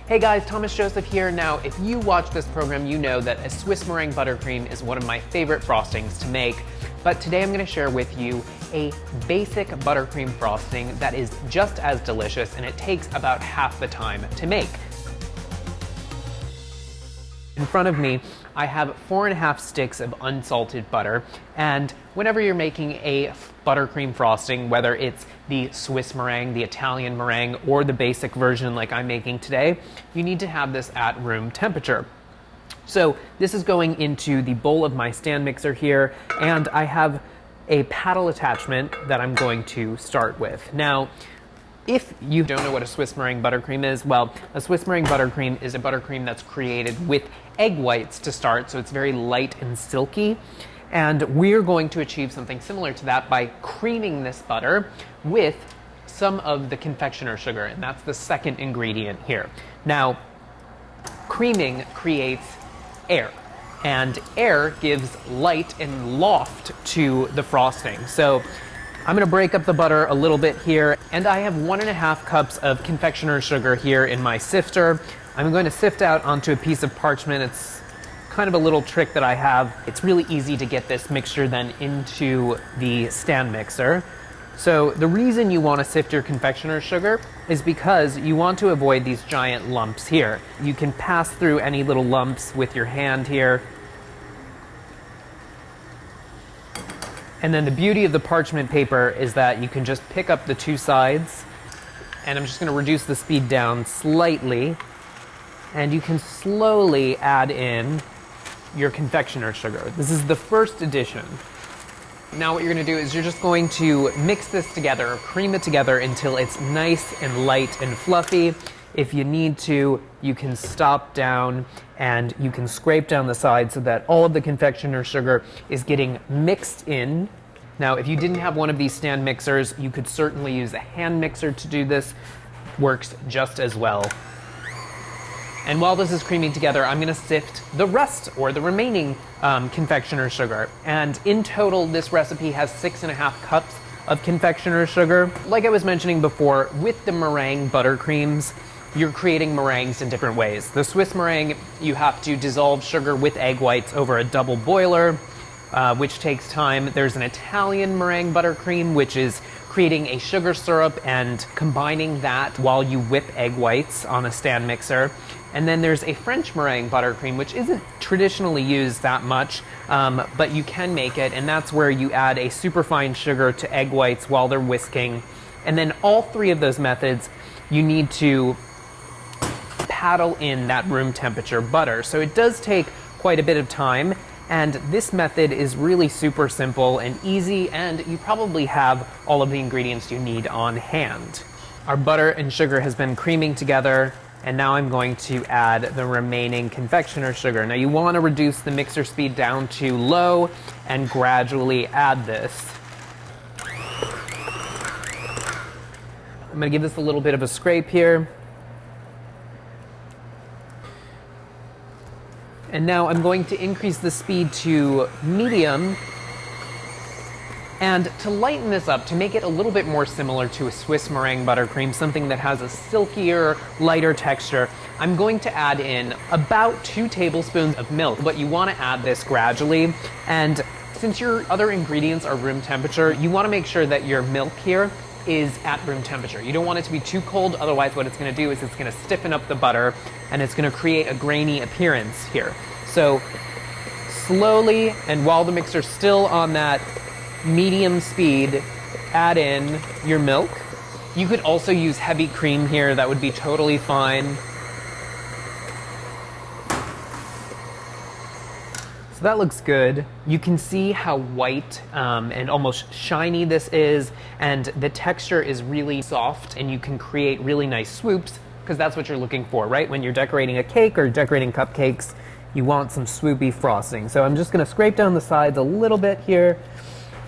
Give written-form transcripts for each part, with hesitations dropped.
Hey guys, Thomas Joseph here. Now, if you watch this program, you know that a Swiss meringue buttercream is one of my favorite frostings to make. But today I'm going to share with you a basic buttercream frosting that is just as delicious, and it takes about half the time to make. In front of me, I have 4.5 sticks of unsalted butter, and whenever you're making a buttercream frosting, whether it's the Swiss meringue, the Italian meringue, or the basic version like I'm making today, you need to have this at room temperature. So this is going into the bowl of my stand mixer here, and I have a paddle attachment that I'm going to start with. Now, if you don't know what a Swiss meringue buttercream is, well, a Swiss meringue buttercream is a buttercream that's created with egg whites to start, so it's very light and silky. And we're going to achieve something similar to that by creaming this butter with some of the confectioner sugar, and that's the second ingredient here. Now, creaming creates air, and air gives light and loft to the frosting. So I'm going to break up the butter a little bit here, and I have 1.5 cups of confectioner sugar here in my sifter. I'm going to sift out onto a piece of parchment. It's kind of a little trick that I have. It's really easy to get this mixture then into the stand mixer. So the reason you want to sift your confectioner sugar is because you want to avoid these giant lumps here. You can pass through any little lumps with your hand here. And then the beauty of the parchment paper is that you can just pick up the two sides, and I'm just going to reduce the speed down slightly, and you can slowly add in your confectioner sugar. This is the first addition. Now what you're going to do is you're just going to mix this together, cream it together until it's nice and light and fluffy. If you need to, you can stop down and you can scrape down the side so that all of the confectioner sugar is getting mixed in. Now, if you didn't have one of these stand mixers, you could certainly use a hand mixer to do this. Works just as well. And while this is creaming together, I'm going to sift the rest, or the remaining confectioner sugar. And in total, this recipe has 6.5 cups of confectioner sugar. Like I was mentioning before, with the meringue buttercreams, you're creating meringues in different ways. The Swiss meringue, you have to dissolve sugar with egg whites over a double boiler, which takes time. There's an Italian meringue buttercream, which is creating a sugar syrup and combining that while you whip egg whites on a stand mixer. And then there's a French meringue buttercream, which isn't traditionally used that much, but you can make it, and that's where you add a superfine sugar to egg whites while they're whisking. And then all three of those methods, you need to paddle in that room temperature butter. So it does take quite a bit of time, and this method is really super simple and easy, and you probably have all of the ingredients you need on hand. Our butter and sugar has been creaming together, and now I'm going to add the remaining confectioner sugar. Now you want to reduce the mixer speed down to low and gradually add this. I'm going to give this a little bit of a scrape here. And now I'm going to increase the speed to medium. And to lighten this up, to make it a little bit more similar to a Swiss meringue buttercream, something that has a silkier, lighter texture, I'm going to add in about 2 tablespoons of milk. But you want to add this gradually. And since your other ingredients are room temperature, you want to make sure that your milk here is at room temperature. You don't want it to be too cold, otherwise what it's going to do is it's going to stiffen up the butter and it's going to create a grainy appearance here. So slowly, and while the mixer's still on that medium speed, add in your milk. You could also use heavy cream here, that would be totally fine. So that looks good. You can see how white and almost shiny this is, and the texture is really soft, and you can create really nice swoops, because that's what you're looking for, right? When you're decorating a cake or decorating cupcakes, you want some swoopy frosting. So I'm just gonna scrape down the sides a little bit here.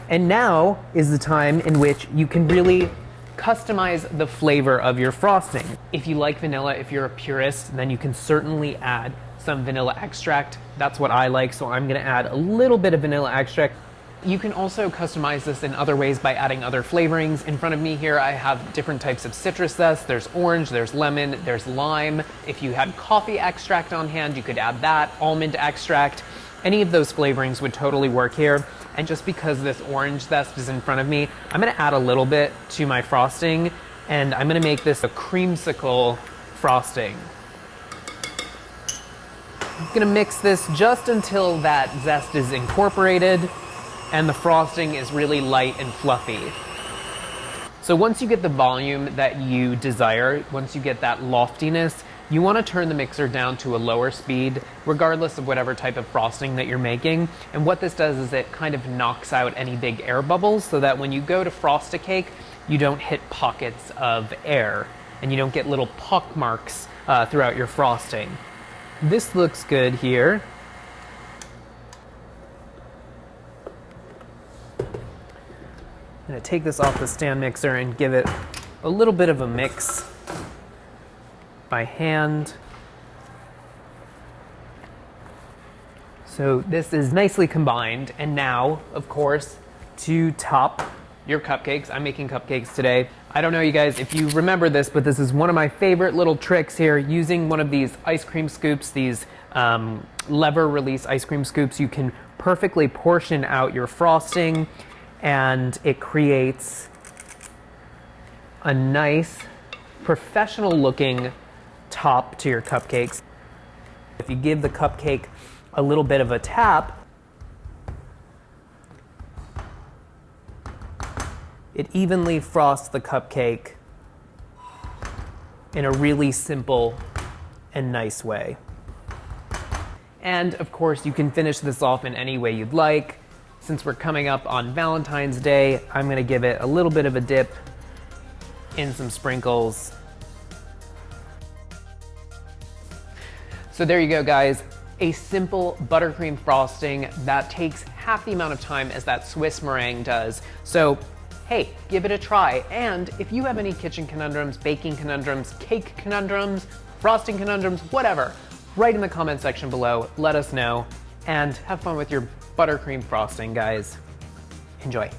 And now is the time in which you can really customize the flavor of your frosting. If you like vanilla, if you're a purist, then you can certainly add some vanilla extract. That's what I like, so I'm gonna add a little bit of vanilla extract. You can also customize this in other ways by adding other flavorings. In front of me here, I have different types of citrus zest. There's orange, there's lemon, there's lime. If you had coffee extract on hand, you could add that, almond extract. Any of those flavorings would totally work here. And just because this orange zest is in front of me, I'm gonna add a little bit to my frosting, and I'm gonna make this a creamsicle frosting. I'm gonna mix this just until that zest is incorporated and the frosting is really light and fluffy. So once you get the volume that you desire, once you get that loftiness, you want to turn the mixer down to a lower speed, regardless of whatever type of frosting that you're making. And what this does is it kind of knocks out any big air bubbles so that when you go to frost a cake, you don't hit pockets of air and you don't get little pock marks throughout your frosting. This looks good here. I'm gonna take this off the stand mixer and give it a little bit of a mix by hand. So this is nicely combined. And now, of course, to top your cupcakes. I'm making cupcakes today. I don't know you guys if you remember this, but this is one of my favorite little tricks here. Using one of these ice cream scoops, these lever release ice cream scoops, you can perfectly portion out your frosting and it creates a nice professional looking top to your cupcakes. If you give the cupcake a little bit of a tap, it evenly frosts the cupcake in a really simple and nice way. And of course, you can finish this off in any way you'd like. Since we're coming up on Valentine's Day, I'm gonna give it a little bit of a dip in some sprinkles. So there you go, guys. A simple buttercream frosting that takes half the amount of time as that Swiss meringue does. So hey, give it a try. And if you have any kitchen conundrums, baking conundrums, cake conundrums, frosting conundrums, whatever, write in the comment section below, let us know, and have fun with your buttercream frosting, guys. Enjoy.